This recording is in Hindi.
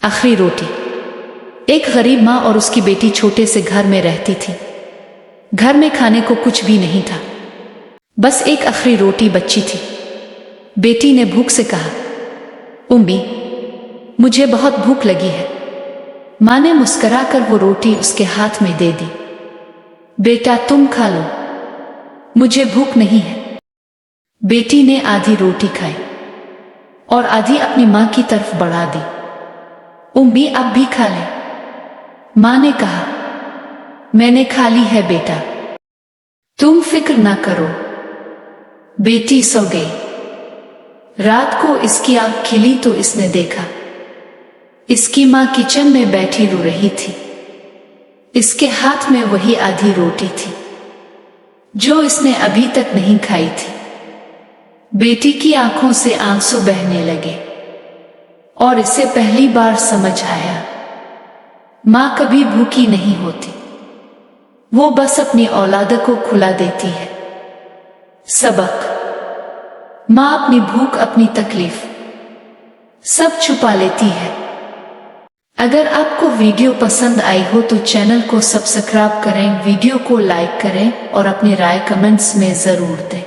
आखिरी रोटी। एक गरीब माँ और उसकी बेटी छोटे से घर में रहती थी। घर में खाने को कुछ भी नहीं था, बस एक आखिरी रोटी बची थी। बेटी ने भूख से कहा, उम्मी, मुझे बहुत भूख लगी है। माँ ने मुस्कुराकर वो रोटी उसके हाथ में दे दी। बेटा, तुम खा लो, मुझे भूख नहीं है। बेटी ने आधी रोटी खाई और आधी अपनी माँ की तरफ बढ़ा दी। उम्मी, अब भी खा ले। माँ ने कहा, मैंने खा ली है बेटा, तुम फिक्र ना करो। बेटी सो गई। रात को इसकी आंख खिली तो इसने देखा इसकी माँ किचन में बैठी रो रही थी। इसके हाथ में वही आधी रोटी थी जो इसने अभी तक नहीं खाई थी। बेटी की आंखों से आंसू बहने लगे और इसे पहली बार समझ आया, माँ कभी भूखी नहीं होती, वो बस अपनी औलाद को खिला देती है। सबक: माँ अपनी भूख, अपनी तकलीफ सब छुपा लेती है। अगर आपको वीडियो पसंद आई हो तो चैनल को सब्सक्राइब करें, वीडियो को लाइक करें और अपनी राय कमेंट्स में जरूर दें।